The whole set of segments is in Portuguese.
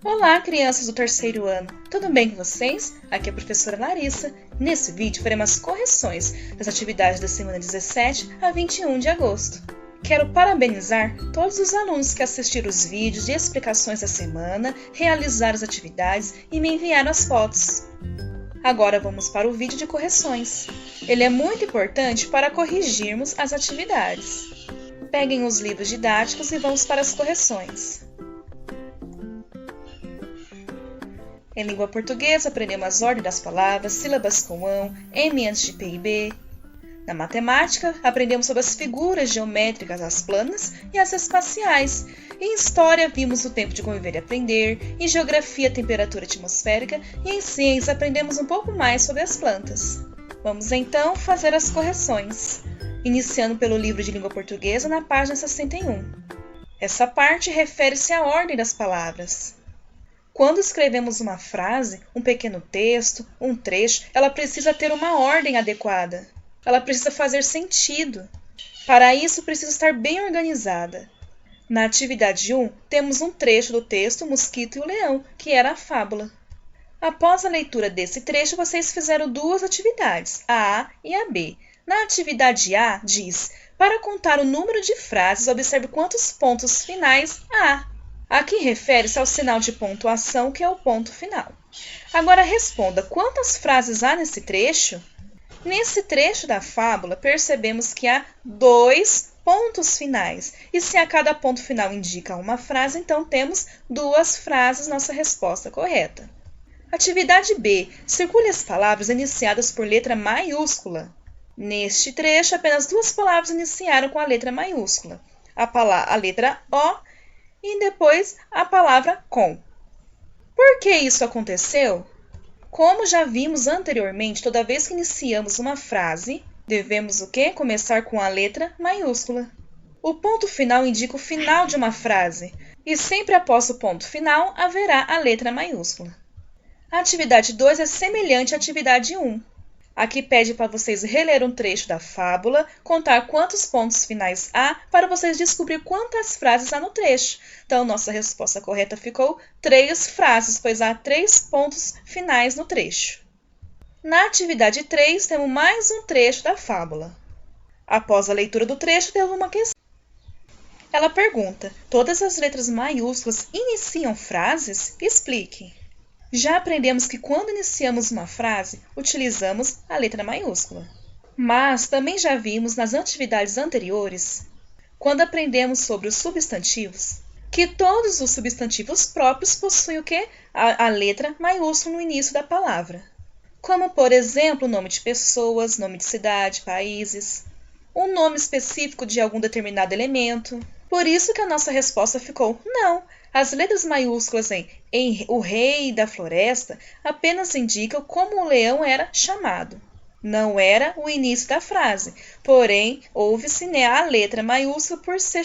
Olá, crianças do terceiro ano! Tudo bem com vocês? Aqui é a professora Larissa. Nesse vídeo faremos as correções das atividades da semana 17 a 21 de agosto. Quero parabenizar todos os alunos que assistiram os vídeos de explicações da semana, realizaram as atividades e me enviaram as fotos. Agora vamos para o vídeo de correções. Ele é muito importante para corrigirmos as atividades. Peguem os livros didáticos e vamos para as correções. Em língua portuguesa, aprendemos as ordens das palavras, sílabas com ão, M antes de P e B. Na matemática, aprendemos sobre as figuras geométricas, as planas e as espaciais. Em história, vimos o tempo de conviver e aprender. Em geografia, a temperatura atmosférica. E em ciências, aprendemos um pouco mais sobre as plantas. Vamos então fazer as correções, iniciando pelo livro de língua portuguesa na página 61. Essa parte refere-se à ordem das palavras. Quando escrevemos uma frase, um pequeno texto, um trecho, ela precisa ter uma ordem adequada. Ela precisa fazer sentido. Para isso, precisa estar bem organizada. Na atividade 1, temos um trecho do texto O Mosquito e o Leão, que era a fábula. Após a leitura desse trecho, vocês fizeram duas atividades, a A e a B. Na atividade A, diz: para contar o número de frases, observe quantos pontos finais há. Aqui refere-se ao sinal de pontuação, que é o ponto final. Agora responda, quantas frases há nesse trecho? Nesse trecho da fábula, percebemos que há 2 pontos finais. E se a cada ponto final indica uma frase, então temos 2 frases, nossa resposta correta. Atividade B. Circule as palavras iniciadas por letra maiúscula. Neste trecho, apenas 2 palavras iniciaram com a letra maiúscula. A letra O e depois a palavra com. Por que isso aconteceu? Como já vimos anteriormente, toda vez que iniciamos uma frase, devemos o quê? Começar com a letra maiúscula. O ponto final indica o final de uma frase, e sempre após o ponto final haverá a letra maiúscula. A atividade 2 é semelhante à atividade 1. Aqui pede para vocês reler um trecho da fábula, contar quantos pontos finais há, para vocês descobrir quantas frases há no trecho. Então, nossa resposta correta ficou 3 frases, pois há 3 pontos finais no trecho. Na atividade 3, temos mais um trecho da fábula. Após a leitura do trecho, temos uma questão. Ela pergunta: todas as letras maiúsculas iniciam frases? Explique. Já aprendemos que quando iniciamos uma frase, utilizamos a letra maiúscula. Mas também já vimos nas atividades anteriores, quando aprendemos sobre os substantivos, que todos os substantivos próprios possuem o quê? A letra maiúscula no início da palavra. Como, por exemplo, nome de pessoas, nome de cidade, países, um nome específico de algum determinado elemento. Por isso que a nossa resposta ficou não. As letras maiúsculas em O Rei da Floresta apenas indicam como o leão era chamado. Não era o início da frase, porém, houve-se a letra maiúscula por ser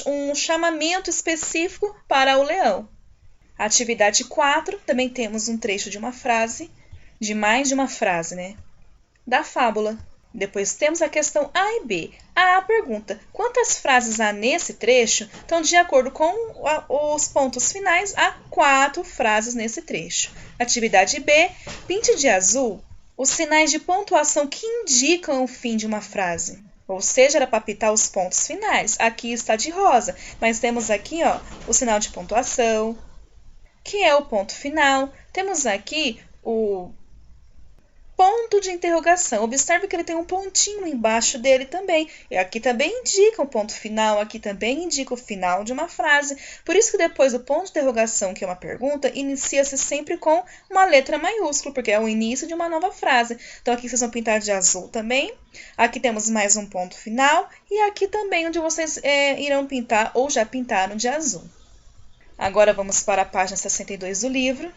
um chamamento específico para o leão. Atividade 4, também temos um trecho de uma frase, de mais de uma frase, da fábula. Depois temos a questão A e B. A A pergunta: quantas frases há nesse trecho? Então, de acordo com os pontos finais, há 4 frases nesse trecho. Atividade B. Pinte de azul os sinais de pontuação que indicam o fim de uma frase. Ou seja, era para pintar os pontos finais. Aqui está de rosa, mas temos aqui o sinal de pontuação, que é o ponto final. Temos aqui o ponto de interrogação. Observe que ele tem um pontinho embaixo dele também. E aqui também indica o ponto final, aqui também indica o final de uma frase. Por isso que depois do ponto de interrogação, que é uma pergunta, inicia-se sempre com uma letra maiúscula, porque é o início de uma nova frase. Então aqui vocês vão pintar de azul também. Aqui temos mais um ponto final. E aqui também onde vocês irão pintar ou já pintaram de azul. Agora vamos para a página 62 do livro.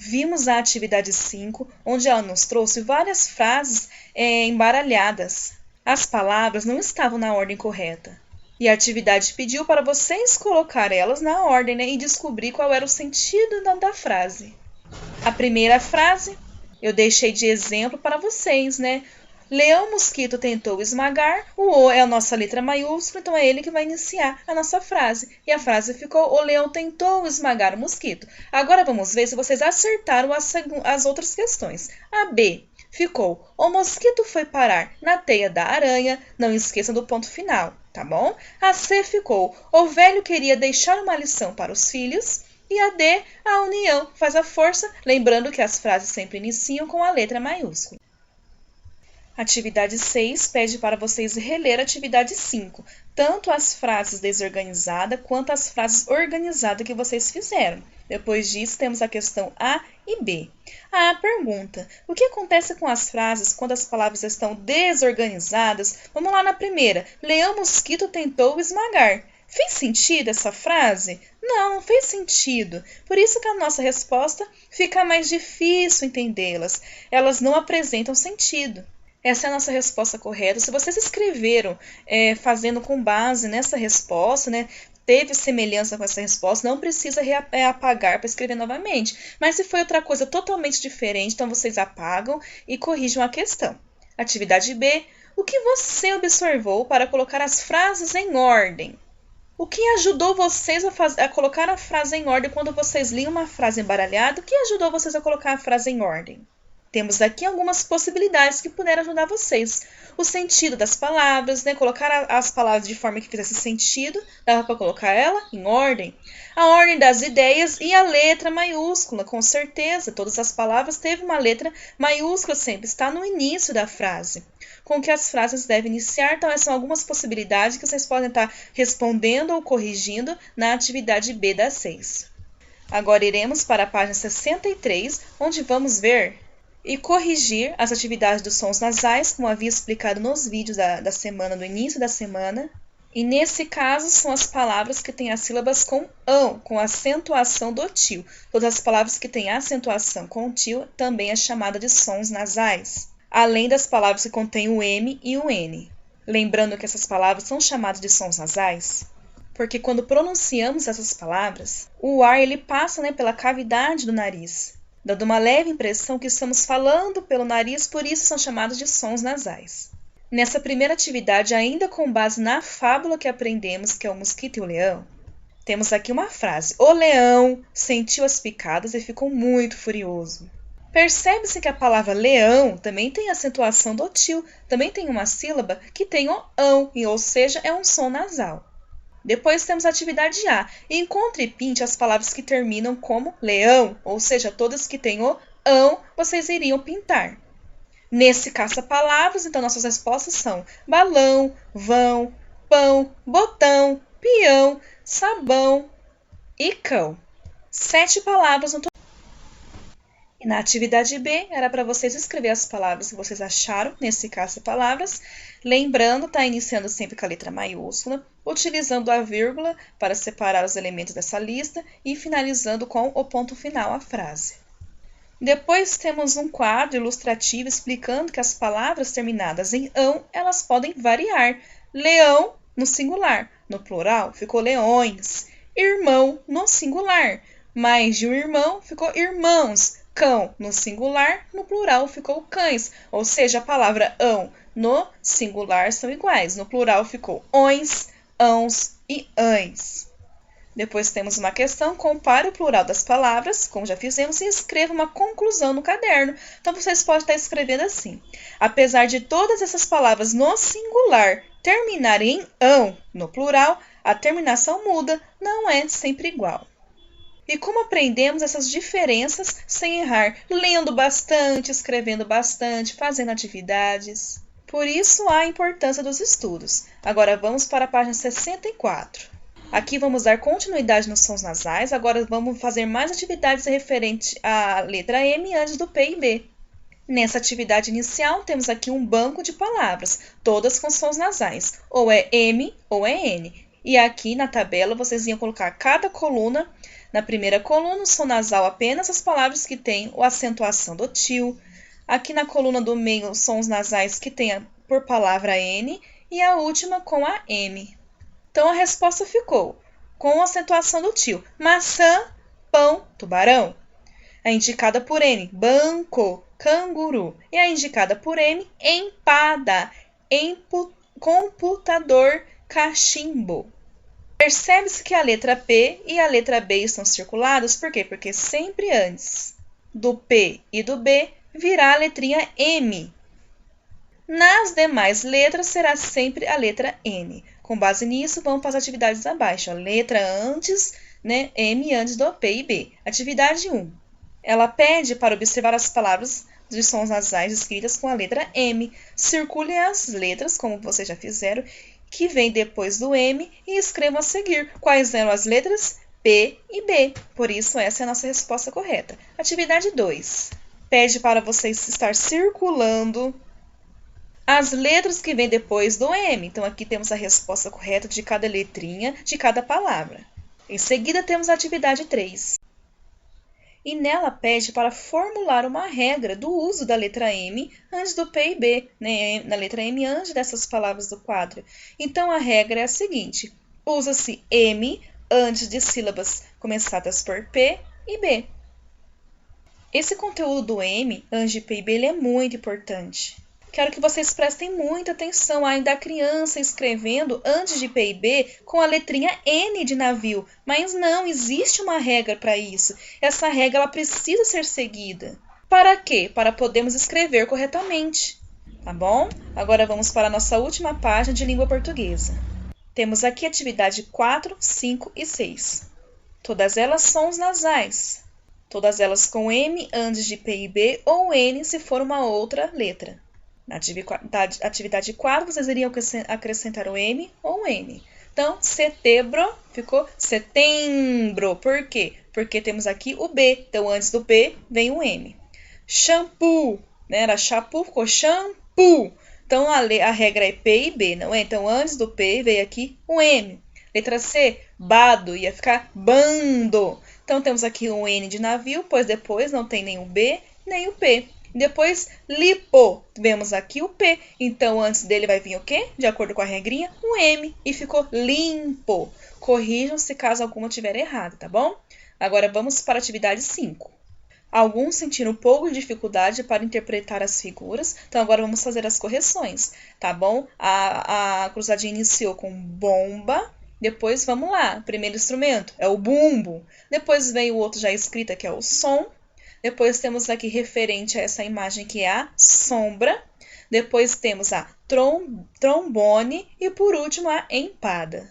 Vimos a atividade 5, onde ela nos trouxe várias frases embaralhadas. As palavras não estavam na ordem correta. E a atividade pediu para vocês colocar elas na ordem e descobrir qual era o sentido da frase. A primeira frase eu deixei de exemplo para vocês, Leão mosquito tentou esmagar, o O é a nossa letra maiúscula, então é ele que vai iniciar a nossa frase. E a frase ficou: o leão tentou esmagar o mosquito. Agora vamos ver se vocês acertaram as outras questões. A B ficou: o mosquito foi parar na teia da aranha. Não esqueçam do ponto final, tá bom? A C ficou: o velho queria deixar uma lição para os filhos. E a D, a união faz a força, lembrando que as frases sempre iniciam com a letra maiúscula. Atividade 6 pede para vocês reler a atividade 5, tanto as frases desorganizadas quanto as frases organizadas que vocês fizeram. Depois disso, temos a questão A e B. A pergunta: o que acontece com as frases quando as palavras estão desorganizadas? Vamos lá na primeira. Leão mosquito tentou esmagar. Fez sentido essa frase? Não fez sentido. Por isso que a nossa resposta fica mais difícil entendê-las. Elas não apresentam sentido. Essa é a nossa resposta correta. Se vocês escreveram fazendo com base nessa resposta, teve semelhança com essa resposta, não precisa apagar para escrever novamente. Mas se foi outra coisa totalmente diferente, então vocês apagam e corrijam a questão. Atividade B. O que você observou para colocar as frases em ordem? O que ajudou vocês a colocar a frase em ordem quando vocês liam uma frase embaralhada? O que ajudou vocês a colocar a frase em ordem? Temos aqui algumas possibilidades que puderam ajudar vocês. O sentido das palavras, colocar as palavras de forma que fizesse sentido, dava para colocar ela em ordem. A ordem das ideias e a letra maiúscula, com certeza. Todas as palavras teve uma letra maiúscula sempre, está no início da frase. Com que as frases devem iniciar, então essas são algumas possibilidades que vocês podem estar respondendo ou corrigindo na atividade B das 6. Agora iremos para a página 63, onde vamos ver e corrigir as atividades dos sons nasais, como havia explicado nos vídeos da semana, no início da semana. E nesse caso, são as palavras que têm as sílabas com ão, com acentuação do til. Todas as palavras que têm acentuação com til também é chamada de sons nasais, além das palavras que contêm o M e o N. Lembrando que essas palavras são chamadas de sons nasais, porque quando pronunciamos essas palavras, o ar ele passa pela cavidade do nariz, dando uma leve impressão que estamos falando pelo nariz, por isso são chamados de sons nasais. Nessa primeira atividade, ainda com base na fábula que aprendemos, que é o mosquito e o leão, temos aqui uma frase: o leão sentiu as picadas e ficou muito furioso. Percebe-se que a palavra leão também tem acentuação do til, também tem uma sílaba que tem o ão, ou seja, é um som nasal. Depois temos a atividade A. Encontre e pinte as palavras que terminam como leão, ou seja, todas que têm o ão, vocês iriam pintar. Nesse caça-palavras, então nossas respostas são balão, vão, pão, botão, peão, sabão e cão. 7 palavras no total. E na atividade B, era para vocês escrever as palavras que vocês acharam nesse caça-palavras, lembrando, tá iniciando sempre com a letra maiúscula, utilizando a vírgula para separar os elementos dessa lista e finalizando com o ponto final a frase. Depois temos um quadro ilustrativo explicando que as palavras terminadas em ão, elas podem variar. Leão no singular, no plural ficou leões. Irmão no singular, mais de um irmão ficou irmãos. Cão no singular, no plural ficou cães, ou seja, a palavra ão no singular são iguais, no plural ficou ões, ãos e ães. Depois temos uma questão: compare o plural das palavras, como já fizemos, e escreva uma conclusão no caderno. Então vocês podem estar escrevendo assim: apesar de todas essas palavras no singular terminarem em ão no plural, a terminação muda, não é sempre igual. E como aprendemos essas diferenças sem errar, lendo bastante, escrevendo bastante, fazendo atividades. Por isso há a importância dos estudos. Agora vamos para a página 64. Aqui vamos dar continuidade nos sons nasais, agora vamos fazer mais atividades referentes à letra M antes do P e B. Nessa atividade inicial, temos aqui um banco de palavras, todas com sons nasais, ou é M ou é N. E aqui na tabela vocês iam colocar cada coluna. Na primeira coluna, o som nasal apenas as palavras que têm a acentuação do til. Aqui na coluna do meio, os sons nasais que têm por palavra N. E a última com a M. Então, a resposta ficou com a acentuação do til. Maçã, pão, tubarão. É indicada por N. Banco, canguru. E a indicada por M, empada, computador, cachimbo. Percebe-se que a letra P e a letra B estão circuladas, por quê? Porque sempre antes do P e do B virá a letrinha M. Nas demais letras será sempre a letra N. Com base nisso, vamos para as atividades abaixo. A letra antes, né? M antes do P e B. Atividade 1. Ela pede para observar as palavras de sons nasais escritas com a letra M. Circule as letras, como vocês já fizeram, que vem depois do M e escrevam a seguir. Quais eram as letras? P e B. Por isso, essa é a nossa resposta correta. Atividade 2. Pede para vocês estar circulando as letras que vêm depois do M. Então, aqui temos a resposta correta de cada letrinha de cada palavra. Em seguida, temos a atividade 3. E nela pede para formular uma regra do uso da letra M antes do P e B, né? Na letra M antes dessas palavras do quadro. Então, a regra é a seguinte: usa-se M antes de sílabas começadas por P e B. Esse conteúdo do M antes de P e B ele é muito importante. Quero que vocês prestem muita atenção ainda a criança escrevendo antes de P e B com a letrinha N de navio. Mas não, existe uma regra para isso. Essa regra ela precisa ser seguida. Para quê? Para podermos escrever corretamente. Tá bom? Agora vamos para a nossa última página de língua portuguesa. Temos aqui atividade 4, 5 e 6. Todas elas sons nasais. Todas elas com M antes de P e B ou N se for uma outra letra. Na atividade 4, vocês iriam acrescentar o M ou o N. Então, setembro ficou setembro. Por quê? Porque temos aqui o B. Então, antes do B, vem o M. Shampoo, né? Era chapu, ficou shampoo. Então, a regra é P e B, não é? Então, antes do P, veio aqui o M. Letra C, bado, ia ficar bando. Então, temos aqui um N de navio, pois depois não tem nem o B, nem o P. Depois, lipo, vemos aqui o P. Então, antes dele vai vir o quê? De acordo com a regrinha, o M. E ficou limpo. Corrijam se caso alguma estiver errado, tá bom? Agora, vamos para a atividade 5. Alguns sentiram um pouco de dificuldade para interpretar as figuras. Então, agora vamos fazer as correções, tá bom? A cruzadinha iniciou com bomba. Depois, vamos lá. Primeiro instrumento é o bumbo. Depois vem o outro já escrito, que é o som. Depois temos aqui referente a essa imagem que é a sombra. Depois temos a trombone e por último a empada.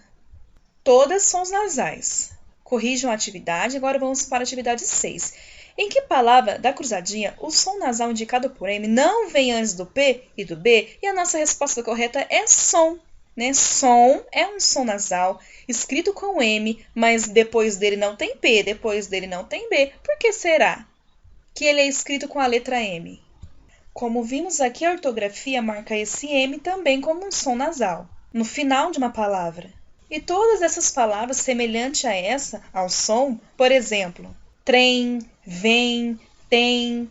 Todas sons nasais. Corrijam a atividade. Agora vamos para a atividade 6. Em que palavra da cruzadinha o som nasal indicado por M não vem antes do P e do B? E a nossa resposta correta é som. Né? Som é um som nasal escrito com M, mas depois dele não tem P, depois dele não tem B. Por que será que ele é escrito com a letra M? Como vimos aqui, a ortografia marca esse M também como um som nasal, no final de uma palavra. E todas essas palavras semelhantes a essa, ao som, por exemplo, trem, vem, tem,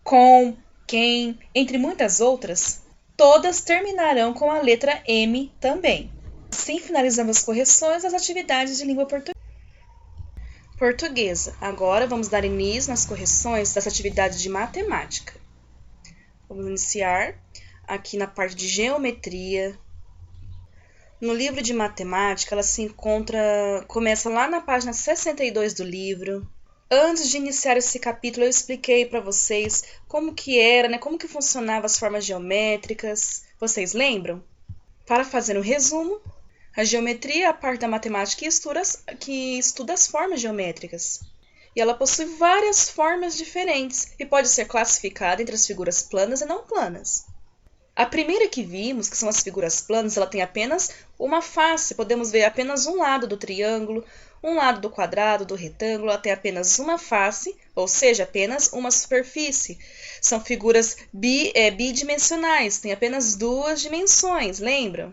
com, quem, entre muitas outras, todas terminarão com a letra M também. Assim finalizamos as correções das atividades de língua portuguesa. Agora vamos dar início nas correções das atividades de matemática. Vamos iniciar aqui na parte de geometria. No livro de matemática, ela se começa lá na página 62 do livro. Antes de iniciar esse capítulo, eu expliquei para vocês como que era, né, como que funcionavam as formas geométricas. Vocês lembram? Para fazer um resumo, a geometria é a parte da matemática que estuda as formas geométricas. E ela possui várias formas diferentes e pode ser classificada entre as figuras planas e não planas. A primeira que vimos, que são as figuras planas, ela tem apenas uma face. Podemos ver apenas um lado do triângulo, um lado do quadrado, do retângulo. Ela tem apenas uma face, ou seja, apenas uma superfície. São figuras bidimensionais, tem apenas duas dimensões, lembram?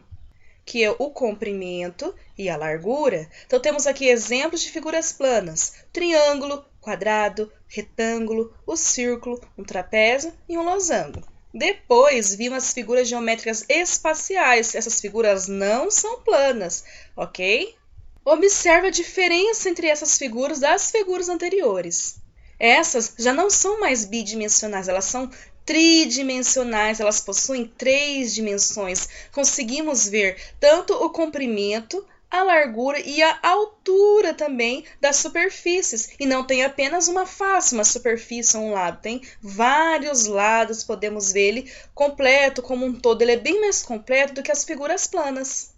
Que é o comprimento e a largura. Então, temos aqui exemplos de figuras planas: triângulo, quadrado, retângulo, o círculo, um trapézio e um losango. Depois, vimos as figuras geométricas espaciais. Essas figuras não são planas, ok? Observe a diferença entre essas figuras das figuras anteriores. Essas já não são mais bidimensionais, elas são tridimensionais, elas possuem 3 dimensões. Conseguimos ver tanto o comprimento, a largura e a altura também das superfícies. E não tem apenas uma face, uma superfície a um lado, tem vários lados, podemos ver ele completo como um todo. Ele é bem mais completo do que as figuras planas.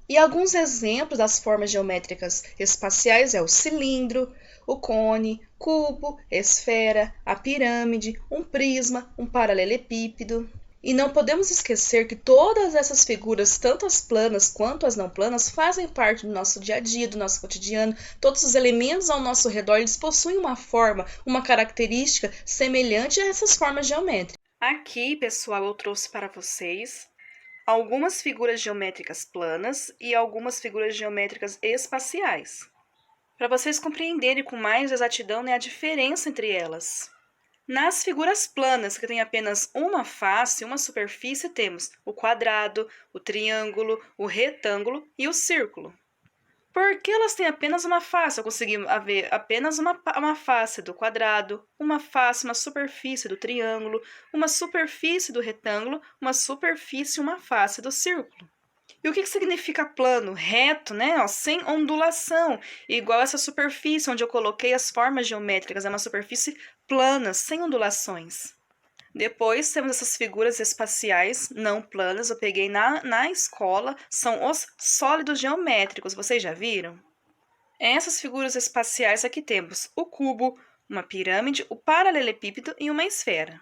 E alguns exemplos das formas geométricas espaciais é o cilindro, o cone, cubo, esfera, a pirâmide, um prisma, um paralelepípedo. E não podemos esquecer que todas essas figuras, tanto as planas quanto as não planas, fazem parte do nosso dia a dia, do nosso cotidiano. Todos os elementos ao nosso redor, eles possuem uma forma, uma característica semelhante a essas formas geométricas. Aqui, pessoal, eu trouxe para vocês algumas figuras geométricas planas e algumas figuras geométricas espaciais, para vocês compreenderem com mais exatidão, né, a diferença entre elas. Nas figuras planas, que tem apenas uma face, uma superfície, temos o quadrado, o triângulo, o retângulo e o círculo. Por que elas têm apenas uma face? Eu consegui ver apenas uma face do quadrado, uma face, uma superfície do triângulo, uma superfície do retângulo, uma superfície, uma face do círculo. E o que significa plano? Reto, né? Ó, sem ondulação. Igual essa superfície onde eu coloquei as formas geométricas. É uma superfície plana, sem ondulações. Depois temos essas figuras espaciais não planas, eu peguei na escola, são os sólidos geométricos, vocês já viram? Essas figuras espaciais aqui temos o cubo, uma pirâmide, o paralelepípedo e uma esfera.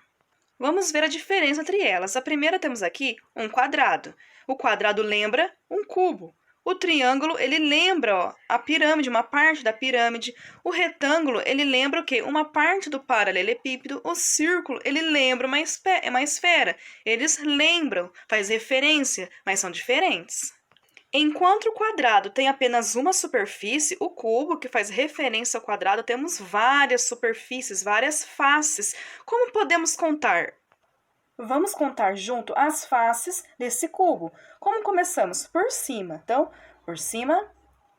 Vamos ver a diferença entre elas. A primeira temos aqui um quadrado. O quadrado lembra um cubo. O triângulo, ele lembra, ó, a pirâmide, uma parte da pirâmide. O retângulo, ele lembra o quê? Uma parte do paralelepípedo. O círculo, ele lembra uma esfera. Eles lembram, faz referência, mas são diferentes. Enquanto o quadrado tem apenas uma superfície, o cubo, que faz referência ao quadrado, temos várias superfícies, várias faces. Como podemos contar? Vamos contar junto as faces desse cubo. Como começamos? Por cima. Então, por cima,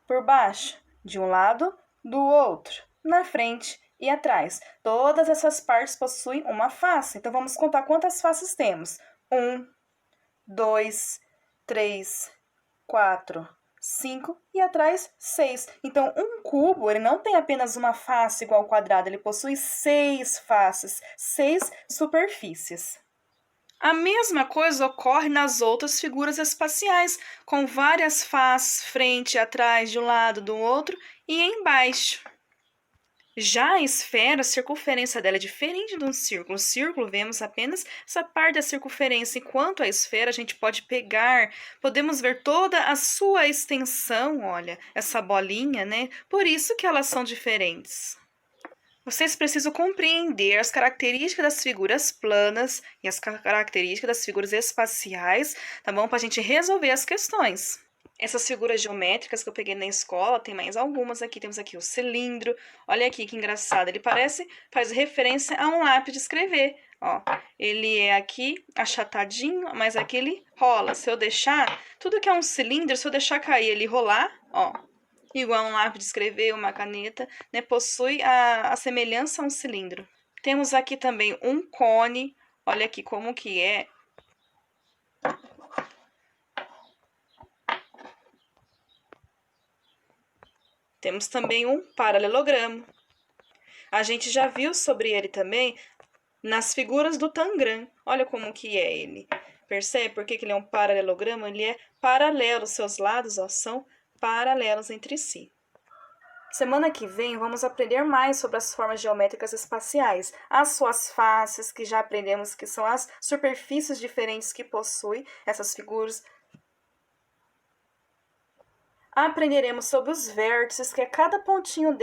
por baixo, de um lado, do outro, na frente e atrás. Todas essas partes possuem uma face. Então, vamos contar quantas faces temos. 1, 2, 3, 4, 5 e atrás 6. Então, um cubo, ele não tem apenas uma face igual ao quadrado, ele possui 6 faces, 6 superfícies. A mesma coisa ocorre nas outras figuras espaciais, com várias faces, frente, atrás, de um lado, do outro e embaixo. Já a esfera, a circunferência dela é diferente de um círculo. O círculo, vemos apenas essa parte da circunferência, enquanto a esfera a gente pode pegar, podemos ver toda a sua extensão, olha, essa bolinha, né? Por isso que elas são diferentes. Vocês precisam compreender as características das figuras planas e as características das figuras espaciais, tá bom? Para a gente resolver as questões. Essas figuras geométricas que eu peguei na escola, tem mais algumas aqui. Temos aqui o cilindro. Olha aqui que engraçado. Ele faz referência a um lápis de escrever. Ó, ele é aqui achatadinho, mas aqui ele rola. Se eu deixar, tudo que é um cilindro, se eu deixar cair ele rolar, ó, igual um lápis de escrever, uma caneta, né, possui a semelhança a um cilindro. Temos aqui também um cone. Olha aqui como que é. Temos também um paralelogramo. A gente já viu sobre ele também nas figuras do Tangram. Olha como que é ele. Percebe por que ele é um paralelogramo? Ele é paralelo, seus lados, ó, são paralelos entre si. Semana que vem vamos aprender mais sobre as formas geométricas espaciais, as suas faces, que já aprendemos que são as superfícies diferentes que possuem essas figuras. Aprenderemos sobre os vértices, que é cada pontinho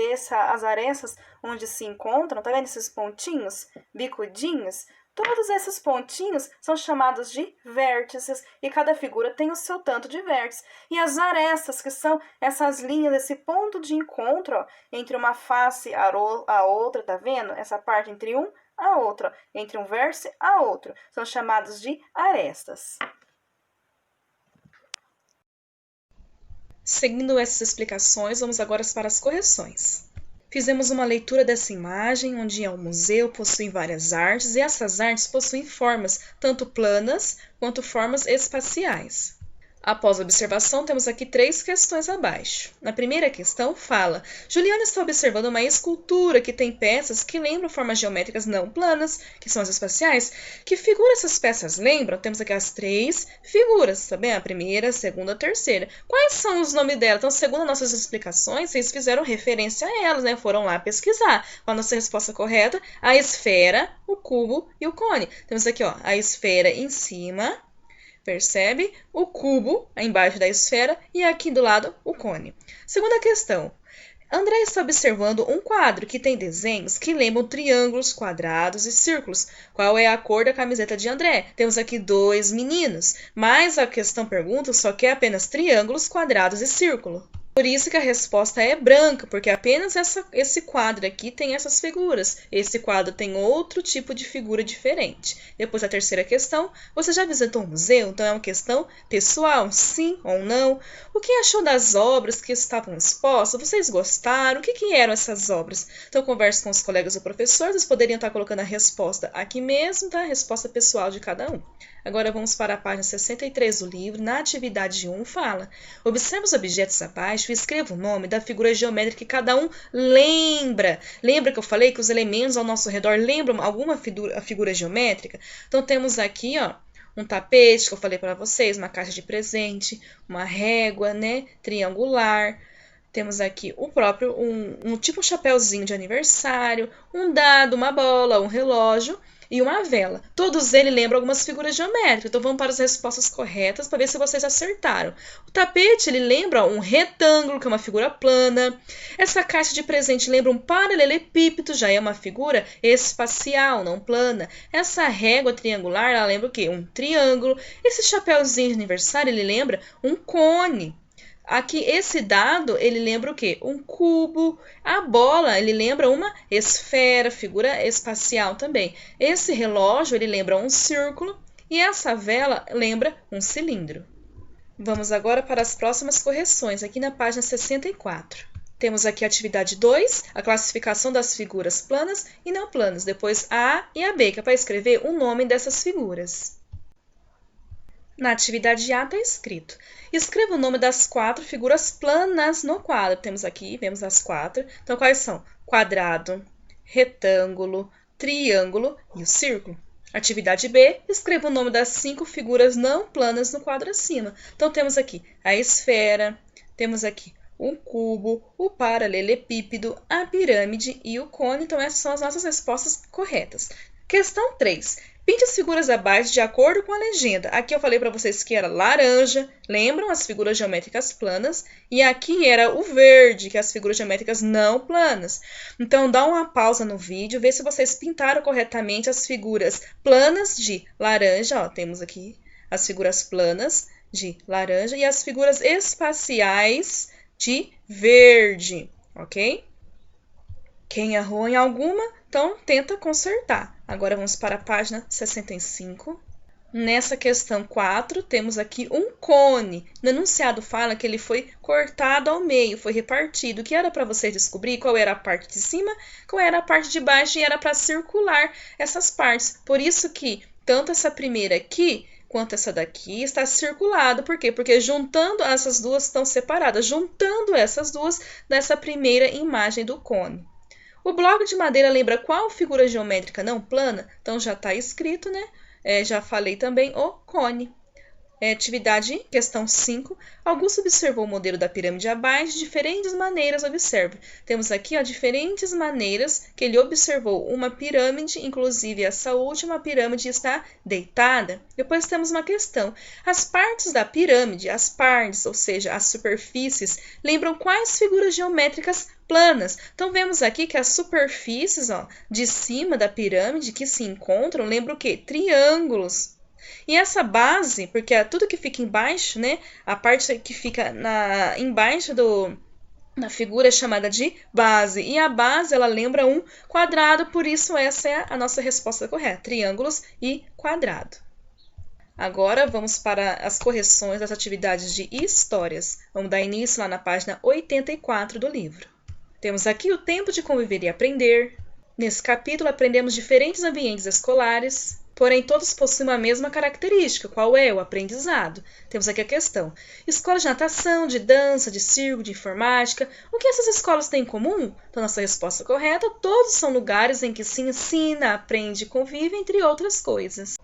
as arestas onde se encontram, tá vendo esses pontinhos, bicudinhos? Todos esses pontinhos são chamados de vértices e cada figura tem o seu tanto de vértices. E as arestas, que são essas linhas, esse ponto de encontro, ó, entre uma face e a outra, tá vendo? Essa parte entre um a outro, ó, entre um vértice a outro, são chamados de arestas. Seguindo essas explicações, vamos agora para as correções. Fizemos uma leitura dessa imagem, onde é um museu, possui várias artes, e essas artes possuem formas, tanto planas quanto formas espaciais. Após a observação, temos aqui 3 questões abaixo. Na primeira questão, fala: Juliana está observando uma escultura que tem peças que lembram formas geométricas não planas, que são as espaciais. Que figura essas peças lembram? Temos aqui as 3 figuras, tá bem? A primeira, a segunda, a terceira. Quais são os nomes delas? Então, segundo nossas explicações, vocês fizeram referência a elas, né? Foram lá pesquisar. Com a nossa resposta correta, a esfera, o cubo e o cone. Temos aqui, ó, a esfera em cima. Percebe? O cubo embaixo da esfera e aqui do lado o cone. Segunda questão. André está observando um quadro que tem desenhos que lembram triângulos, quadrados e círculos. Qual é a cor da camiseta de André? Temos aqui 2 meninos, mas a questão pergunta só quer apenas triângulos, quadrados e círculo. Por isso que a resposta é branca, porque apenas esse quadro aqui tem essas figuras. Esse quadro tem outro tipo de figura diferente. Depois a terceira questão, você já visitou um museu? Então é uma questão pessoal, sim ou não. O que achou das obras que estavam expostas? Vocês gostaram? O que eram essas obras? Então converse com os colegas do professor, vocês poderiam estar colocando a resposta aqui mesmo, tá? A resposta pessoal de cada um. Agora vamos para a página 63 do livro. Na atividade 1 fala: observe os objetos abaixo e escreva o nome da figura geométrica que cada um lembra. Lembra que eu falei que os elementos ao nosso redor lembram alguma figura geométrica? Então temos aqui, ó, um tapete que eu falei para vocês, uma caixa de presente, uma régua, né, triangular. Temos aqui o próprio, tipo um chapéuzinho de aniversário, um dado, uma bola, um relógio e uma vela. Todos eles lembram algumas figuras geométricas. Então vamos para as respostas corretas para ver se vocês acertaram. O tapete, ele lembra um retângulo, que é uma figura plana. Essa caixa de presente lembra um paralelepípedo, já é uma figura espacial, não plana. Essa régua triangular, ela lembra o quê? Um triângulo. Esse chapéuzinho de aniversário, ele lembra um cone. Aqui, esse dado, ele lembra o quê? Um cubo. A bola, ele lembra uma esfera, figura espacial também. Esse relógio, ele lembra um círculo. E essa vela lembra um cilindro. Vamos agora para as próximas correções, aqui na página 64. Temos aqui a atividade 2, a classificação das figuras planas e não planas. Depois a A e a B, que é para escrever o nome dessas figuras. Na atividade A está escrito: escreva o nome das 4 figuras planas no quadro. Temos aqui, vemos as 4. Então, quais são? Quadrado, retângulo, triângulo e o círculo. Atividade B, escreva o nome das 5 figuras não planas no quadro acima. Então, temos aqui a esfera, temos aqui o cubo, o paralelepípedo, a pirâmide e o cone. Então, essas são as nossas respostas corretas. Questão 3. Pinte as figuras abaixo de acordo com a legenda. Aqui eu falei para vocês que era laranja, lembram as figuras geométricas planas? E aqui era o verde, que é as figuras geométricas não planas. Então dá uma pausa no vídeo, vê se vocês pintaram corretamente as figuras planas de laranja. Ó, temos aqui as figuras planas de laranja e as figuras espaciais de verde, ok? Quem errou em alguma, então tenta consertar. Agora vamos para a página 65. Nessa questão 4, temos aqui um cone. No enunciado fala que ele foi cortado ao meio, foi repartido. O que era para você descobrir qual era a parte de cima, qual era a parte de baixo, e era para circular essas partes. Por isso que tanto essa primeira aqui quanto essa daqui está circulado. Por quê? Porque juntando essas duas estão separadas. Juntando essas duas dessa primeira imagem do cone. O bloco de madeira lembra qual figura geométrica não plana? Então, já está escrito, né? Já falei também o cone. Atividade, questão 5. Augusto observou o modelo da pirâmide abaixo de diferentes maneiras. Observe. Temos aqui, ó, diferentes maneiras que ele observou uma pirâmide, inclusive essa última pirâmide está deitada. Depois temos uma questão. As partes da pirâmide, as partes, ou seja, as superfícies, lembram quais figuras geométricas planas? Então, vemos aqui que as superfícies, ó, de cima da pirâmide que se encontram, lembram o quê? Triângulos. E essa base, porque é tudo que fica embaixo, né? A parte que fica embaixo da figura é chamada de base. E a base, ela lembra um quadrado, por isso essa é a nossa resposta correta. Triângulos e quadrado. Agora vamos para as correções das atividades de histórias. Vamos dar início lá na página 84 do livro. Temos aqui o tempo de conviver e aprender. Nesse capítulo aprendemos diferentes ambientes escolares, porém todos possuem a mesma característica, qual é o aprendizado. Temos aqui a questão: escolas de natação, de dança, de circo, de informática, o que essas escolas têm em comum? Então, nossa resposta correta: todos são lugares em que se ensina, aprende e convive, entre outras coisas.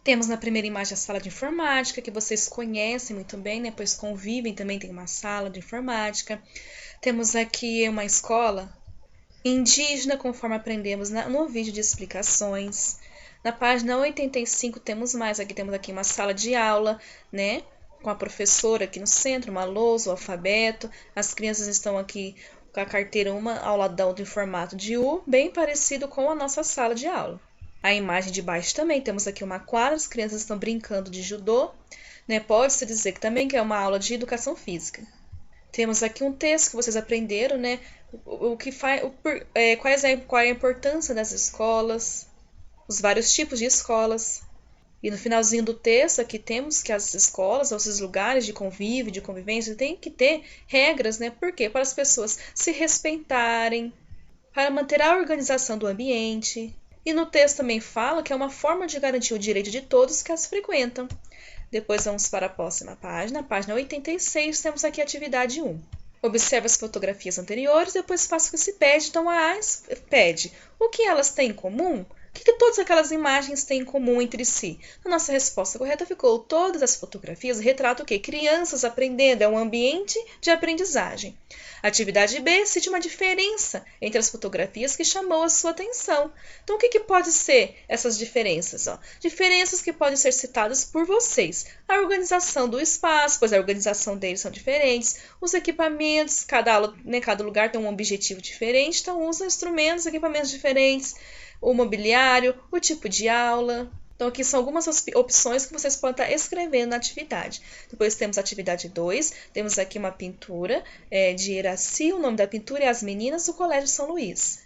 Temos na primeira imagem a sala de informática, que vocês conhecem muito bem, né? Pois convivem, também tem uma sala de informática. Temos aqui uma escola indígena, conforme aprendemos no vídeo de explicações. Na página 85 temos mais, temos aqui uma sala de aula, né? Com a professora aqui no centro, uma lousa, o alfabeto. As crianças estão aqui com a carteira uma ao lado da outra em formato de U, bem parecido com a nossa sala de aula. A imagem de baixo também, temos aqui uma quadra, as crianças estão brincando de judô, né? Pode-se dizer que também que é uma aula de educação física. Temos aqui um texto que vocês aprenderam, né? Qual é a importância das escolas, os vários tipos de escolas. E no finalzinho do texto aqui temos que as escolas, ou esses lugares de convívio, de convivência, têm que ter regras, né? Por quê? Para as pessoas se respeitarem, para manter a organização do ambiente. E no texto também fala que é uma forma de garantir o direito de todos que as frequentam. Depois vamos para a próxima página 86, temos aqui a atividade 1. Observe as fotografias anteriores, depois faça o que se pede. Então, a A pede: o que elas têm em comum? O que todas aquelas imagens têm em comum entre si? A nossa resposta correta ficou: todas as fotografias retratam o quê? Crianças aprendendo, é um ambiente de aprendizagem. Atividade B, cite uma diferença entre as fotografias que chamou a sua atenção. Então, o que pode ser essas diferenças? Diferenças que podem ser citadas por vocês. A organização do espaço, pois a organização deles são diferentes. Os equipamentos, cada lugar tem um objetivo diferente, então usa instrumentos, equipamentos diferentes. O mobiliário, o tipo de aula. Então, aqui são algumas opções que vocês podem estar escrevendo na atividade. Depois temos a atividade 2, temos aqui uma pintura de Iraci, o nome da pintura é As Meninas do Colégio São Luís.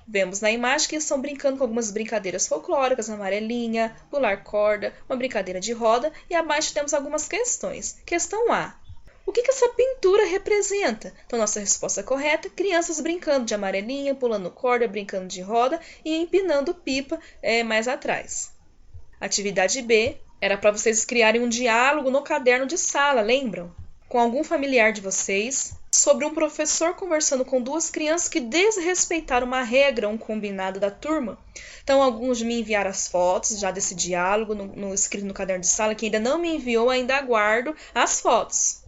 Vemos na imagem que estão brincando com algumas brincadeiras folclóricas, amarelinha, pular corda, uma brincadeira de roda, e abaixo temos algumas questões. Questão A: o que essa pintura representa? Então, nossa resposta correta: crianças brincando de amarelinha, pulando corda, brincando de roda e empinando pipa mais atrás. Atividade B era para vocês criarem um diálogo no caderno de sala, lembram? Com algum familiar de vocês, sobre um professor conversando com duas crianças que desrespeitaram uma regra, um combinado da turma. Então, alguns me enviaram as fotos já desse diálogo escrito no caderno de sala. Quem ainda não me enviou, ainda aguardo as fotos.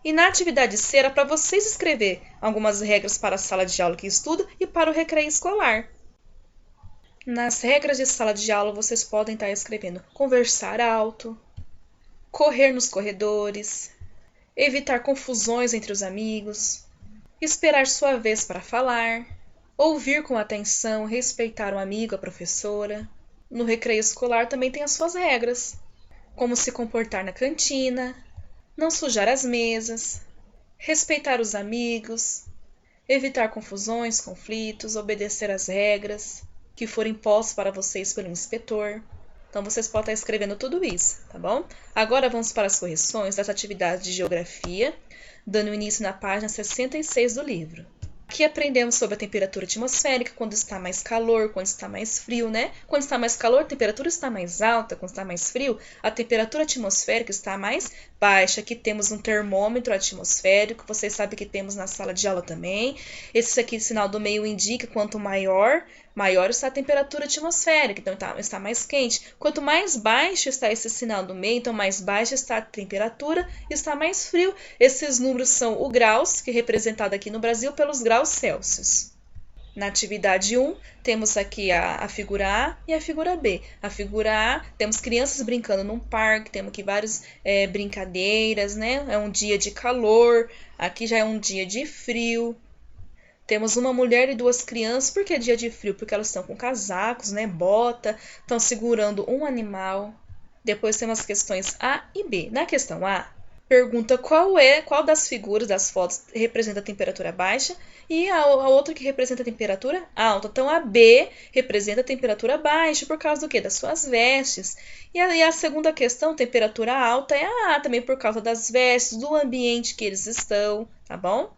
E na atividade C era para vocês escrever algumas regras para a sala de aula que estuda e para o recreio escolar. Nas regras de sala de aula, vocês podem estar escrevendo: conversar alto, correr nos corredores, evitar confusões entre os amigos, esperar sua vez para falar, ouvir com atenção, respeitar o amigo, a professora. No recreio escolar também tem as suas regras, como se comportar na cantina, não sujar as mesas, respeitar os amigos, evitar confusões, conflitos, obedecer às regras que forem impostas para vocês pelo inspetor. Então, vocês podem estar escrevendo tudo isso, tá bom? Agora, vamos para as correções das atividades de geografia, dando início na página 66 do livro. Aqui aprendemos sobre a temperatura atmosférica, quando está mais calor, quando está mais frio, né? Quando está mais calor, a temperatura está mais alta. Quando está mais frio, a temperatura atmosférica está mais baixa. Aqui temos um termômetro atmosférico, vocês sabem que temos na sala de aula também. Esse aqui, sinal do meio, indica quanto maior está a temperatura atmosférica, então está mais quente. Quanto mais baixo está esse sinal do meio, então mais baixa está a temperatura, está mais frio. Esses números são o graus, que é representado aqui no Brasil pelos graus Celsius. Na atividade 1, temos aqui a figura A e a figura B. A figura A, temos crianças brincando num parque, temos aqui várias brincadeiras, né? É um dia de calor, aqui já é um dia de frio. Temos uma mulher e duas crianças. Por que dia de frio? Porque elas estão com casacos, né? Bota, estão segurando um animal. Depois temos as questões A e B. Na questão A, pergunta qual das figuras das fotos representa a temperatura baixa e a outra que representa a temperatura alta. Então, a B representa a temperatura baixa por causa do quê? Das suas vestes. E a segunda questão, temperatura alta, é a A também por causa das vestes, do ambiente que eles estão, tá bom?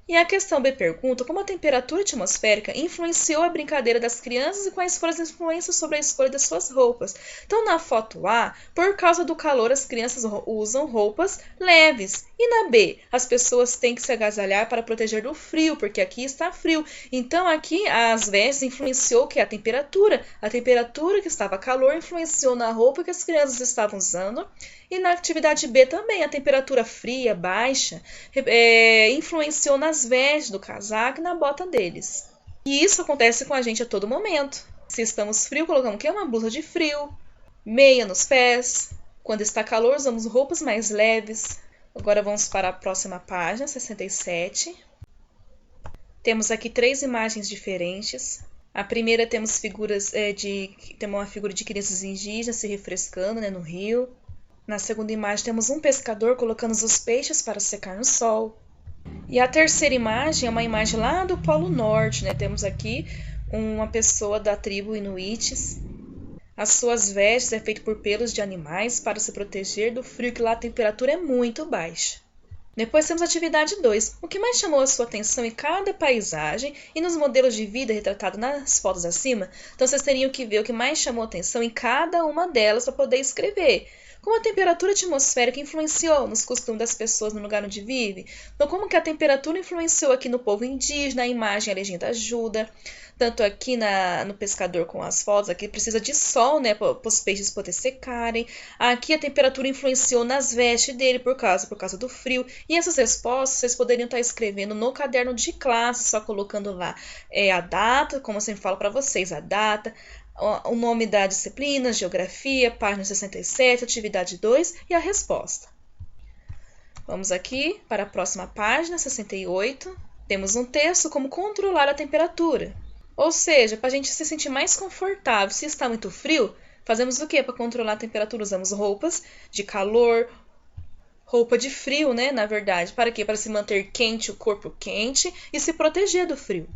E a questão B pergunta como a temperatura atmosférica influenciou a brincadeira das crianças e quais foram as influências sobre a escolha das suas roupas. Então, na foto A, por causa do calor, as crianças usam roupas leves. E na B, as pessoas têm que se agasalhar para proteger do frio, porque aqui está frio. Então, aqui as vestes influenciou que a temperatura que estava calor influenciou na roupa que as crianças estavam usando. E na atividade B também, a temperatura fria, baixa, influenciou nas vestes do casaco e na bota deles. E isso acontece com a gente a todo momento. Se estamos frio, colocamos o quê? Uma blusa de frio, meia nos pés. Quando está calor, usamos roupas mais leves. Agora vamos para a próxima página, 67. Temos aqui 3 imagens diferentes. A primeira temos uma figura de crianças indígenas se refrescando, no rio. Na segunda imagem temos um pescador colocando os peixes para secar no sol. E a terceira imagem é uma imagem lá do Polo Norte, Temos aqui uma pessoa da tribo Inuites. As suas vestes é feito por pelos de animais para se proteger do frio, que lá a temperatura é muito baixa. Depois temos a atividade 2. O que mais chamou a sua atenção em cada paisagem e nos modelos de vida retratados nas fotos acima? Então vocês teriam que ver o que mais chamou a atenção em cada uma delas para poder escrever. Como a temperatura atmosférica influenciou nos costumes das pessoas no lugar onde vive? Então, como que a temperatura influenciou aqui no povo indígena? A imagem, a legenda ajuda. Tanto aqui no pescador com as fotos, aqui precisa de sol, para os peixes poderem secarem. Aqui a temperatura influenciou nas vestes dele por causa do frio. E essas respostas vocês poderiam estar escrevendo no caderno de classe, só colocando lá a data, como eu sempre falo para vocês, a data, o nome da disciplina, geografia, página 67, atividade 2 e a resposta. Vamos aqui para a próxima página, 68. Temos um texto como controlar a temperatura. Ou seja, para a gente se sentir mais confortável, se está muito frio, fazemos o que para controlar a temperatura? Usamos roupas de calor, roupa de frio, na verdade. Para quê? Para se manter quente, o corpo quente e se proteger do frio.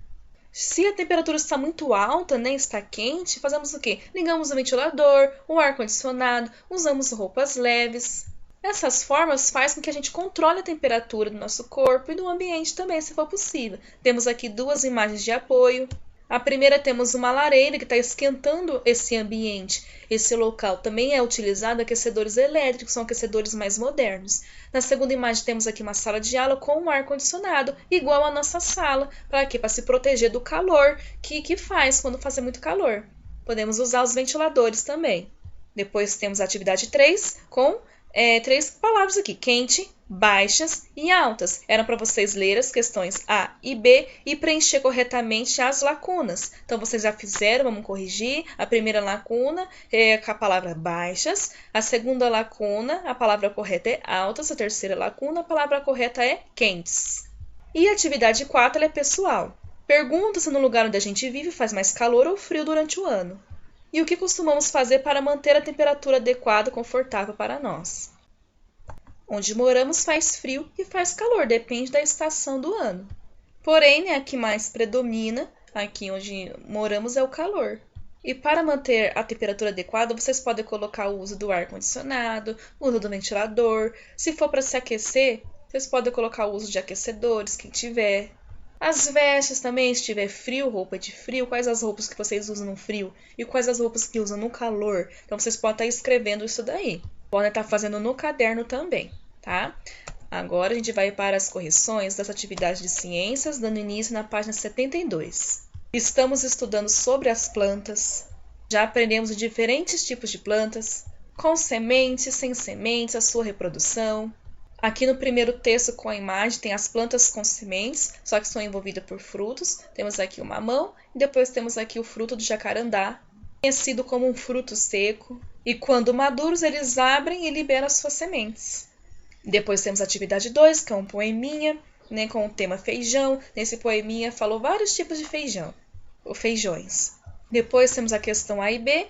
Se a temperatura está muito alta, está quente, fazemos o quê? Ligamos o ventilador, o ar-condicionado, usamos roupas leves. Essas formas fazem com que a gente controle a temperatura do nosso corpo e do ambiente também, se for possível. Temos aqui 2 imagens de apoio. A primeira temos uma lareira que está esquentando esse ambiente. Esse local também é utilizado aquecedores elétricos, são aquecedores mais modernos. Na segunda imagem temos aqui uma sala de aula com um ar-condicionado, igual à nossa sala. Para quê? Para se proteger do calor que faz quando faz muito calor. Podemos usar os ventiladores também. Depois temos a atividade 3 com 3 palavras aqui, quente, baixas e altas. Eram para vocês ler as questões A e B e preencher corretamente as lacunas. Então, vocês já fizeram, vamos corrigir. A primeira lacuna é com a palavra baixas. A segunda lacuna, a palavra correta é altas. A terceira lacuna, a palavra correta é quentes. E a atividade 4 é pessoal. Pergunta se no lugar onde a gente vive faz mais calor ou frio durante o ano. E o que costumamos fazer para manter a temperatura adequada e confortável para nós? Onde moramos faz frio e faz calor, depende da estação do ano. Porém, a que mais predomina, aqui onde moramos, é o calor. E para manter a temperatura adequada, vocês podem colocar o uso do ar-condicionado, o uso do ventilador. Se for para se aquecer, vocês podem colocar o uso de aquecedores, quem tiver. As vestes também, se tiver frio, roupa de frio, quais as roupas que vocês usam no frio e quais as roupas que usam no calor. Então, vocês podem estar escrevendo isso daí. Podem estar fazendo no caderno também, tá? Agora, a gente vai para as correções das atividades de ciências, dando início na página 72. Estamos estudando sobre as plantas. Já aprendemos os diferentes tipos de plantas, com sementes, sem sementes, a sua reprodução. Aqui no primeiro texto com a imagem tem as plantas com sementes, só que são envolvidas por frutos. Temos aqui o mamão e depois temos aqui o fruto do jacarandá, conhecido como um fruto seco. E quando maduros, eles abrem e liberam as suas sementes. Depois temos a atividade 2, que é um poeminha, com o tema feijão. Nesse poeminha falou vários tipos de feijão, ou feijões. Depois temos a questão A e B.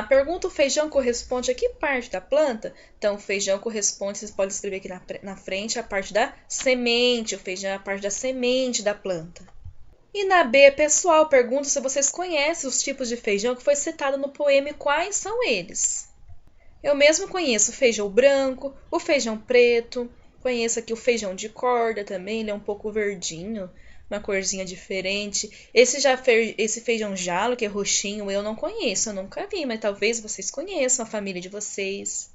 Pergunta: o feijão corresponde a que parte da planta? Então, o feijão corresponde, vocês podem escrever aqui na frente, a parte da semente. O feijão é a parte da semente da planta. E na B, pessoal, pergunta se vocês conhecem os tipos de feijão que foi citado no poema e quais são eles. Eu mesmo conheço o feijão branco, o feijão preto, Conheço aqui o feijão de corda também, ele é um pouco verdinho, uma corzinha diferente. Esse feijão jalo, que é roxinho, eu não conheço, eu nunca vi, mas talvez vocês conheçam, a família de vocês.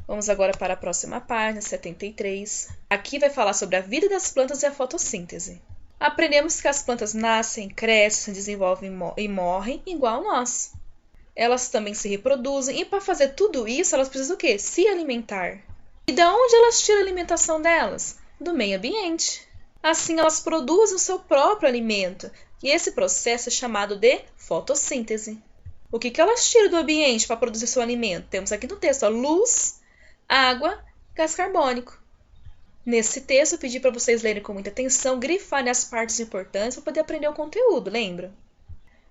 Vamos agora para a próxima página, 73. Aqui vai falar sobre a vida das plantas e a fotossíntese. Aprendemos que as plantas nascem, crescem, se desenvolvem e morrem igual nós. Elas também se reproduzem e para fazer tudo isso elas precisam o quê? Se alimentar. E de onde elas tiram a alimentação delas? Do meio ambiente. Assim elas produzem o seu próprio alimento e esse processo é chamado de fotossíntese. O que elas tiram do ambiente para produzir seu alimento? Temos aqui no texto luz, água, gás carbônico. Nesse texto eu pedi para vocês lerem com muita atenção, grifarem as partes importantes para poder aprender o conteúdo, lembra?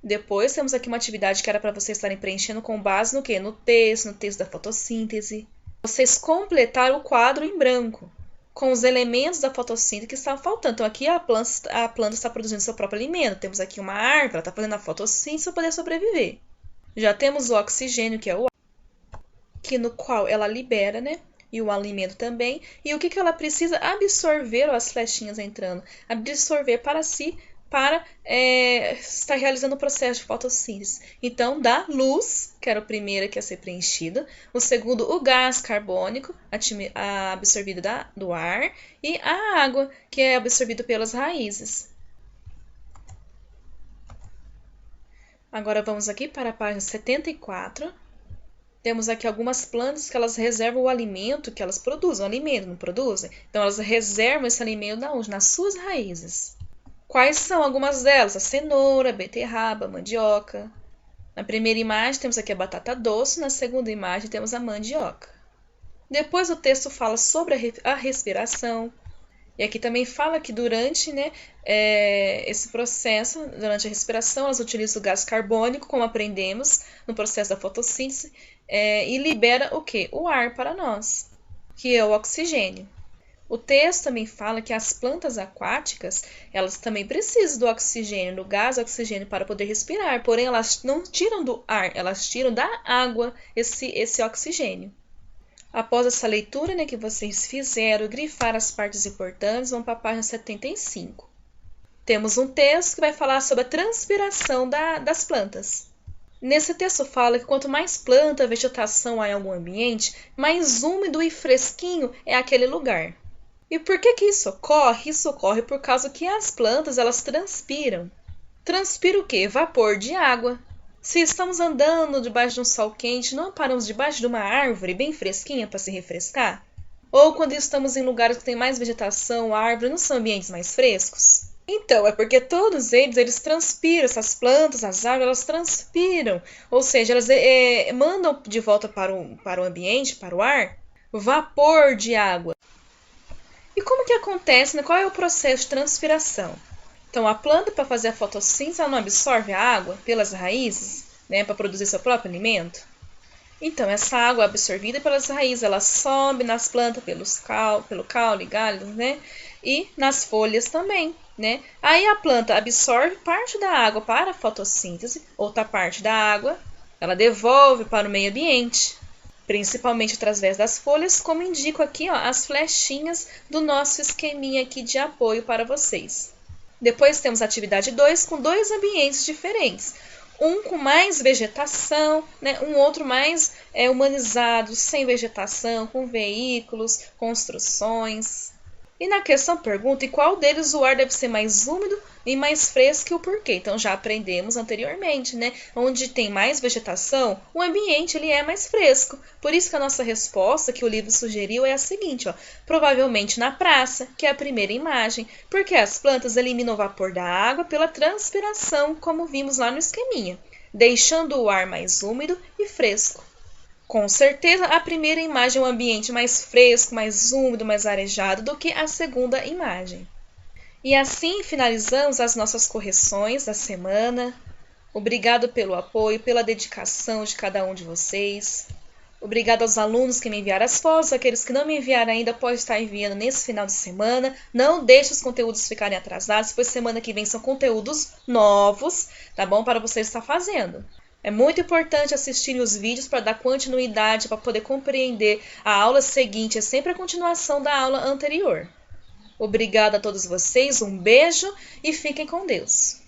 Depois temos aqui uma atividade que era para vocês estarem preenchendo com base no quê? No texto da fotossíntese. Vocês completaram o quadro em branco, com os elementos da fotossíntese que estavam faltando. Então aqui a planta está produzindo seu próprio alimento. Temos aqui uma árvore, ela está fazendo a fotossíntese para poder sobreviver. Já temos o oxigênio, que é o ar, no qual ela libera, né? E o alimento também. E o que ela precisa absorver, ó, as flechinhas entrando, absorver para si, para estar realizando o processo de fotossíntese. Então, dá luz, que era o primeiro que ia ser preenchido. O segundo, o gás carbônico, absorvido do ar. E a água, que é absorvida pelas raízes. Agora vamos aqui para a página 74. Temos aqui algumas plantas que elas reservam o alimento que elas produzem. O alimento, não produzem? Então, elas reservam esse alimento da onde? Nas suas raízes. Quais são algumas delas? A cenoura, a beterraba, a mandioca. Na primeira imagem temos aqui a batata doce, na segunda imagem temos a mandioca. Depois o texto fala sobre a respiração. E aqui também fala que durante esse processo, durante a respiração, elas utilizam o gás carbônico, como aprendemos no processo da fotossíntese, e libera o quê? O ar para nós, que é o oxigênio. O texto também fala que as plantas aquáticas, elas também precisam do oxigênio, do gás oxigênio para poder respirar, porém elas não tiram do ar, elas tiram da água esse oxigênio. Após essa leitura que vocês fizeram, grifar as partes importantes, vamos para a página 75. Temos um texto que vai falar sobre a transpiração das plantas. Nesse texto fala que quanto mais planta, vegetação há em algum ambiente, mais úmido e fresquinho é aquele lugar. E por que isso ocorre? Isso ocorre por causa que as plantas elas transpiram. Transpira o quê? Vapor de água. Se estamos andando debaixo de um sol quente, não paramos debaixo de uma árvore bem fresquinha para se refrescar? Ou quando estamos em lugares que tem mais vegetação, árvore, não são ambientes mais frescos? Então, é porque todos eles transpiram, essas plantas, as árvores, elas transpiram. Ou seja, elas mandam de volta para o ambiente, para o ar, vapor de água. E como que acontece, qual é o processo de transpiração? Então, a planta, para fazer a fotossíntese, ela não absorve a água pelas raízes, para produzir seu próprio alimento? Então, essa água absorvida pelas raízes, ela sobe nas plantas pelo caule, galho, e nas folhas também, Aí a planta absorve parte da água para a fotossíntese, outra parte da água, ela devolve para o meio ambiente, principalmente através das folhas, como indico aqui, as flechinhas do nosso esqueminha aqui de apoio para vocês. Depois temos a atividade 2 com dois ambientes diferentes. Um com mais vegetação, um outro mais humanizado, sem vegetação, com veículos, construções. E na questão pergunta, e qual deles o ar deve ser mais úmido e mais fresco e o porquê? Então já aprendemos anteriormente, Onde tem mais vegetação, o ambiente ele é mais fresco. Por isso que a nossa resposta que o livro sugeriu é a seguinte, provavelmente na praça, que é a primeira imagem, porque as plantas eliminam o vapor da água pela transpiração, como vimos lá no esqueminha, deixando o ar mais úmido e fresco. Com certeza, a primeira imagem é um ambiente mais fresco, mais úmido, mais arejado do que a segunda imagem. E assim finalizamos as nossas correções da semana. Obrigado pelo apoio, pela dedicação de cada um de vocês. Obrigado aos alunos que me enviaram as fotos. Aqueles que não me enviaram ainda podem estar enviando nesse final de semana. Não deixe os conteúdos ficarem atrasados, pois semana que vem são conteúdos novos, tá bom? Para você estar fazendo. É muito importante assistirem os vídeos para dar continuidade, para poder compreender a aula seguinte, é sempre a continuação da aula anterior. Obrigada a todos vocês, um beijo e fiquem com Deus.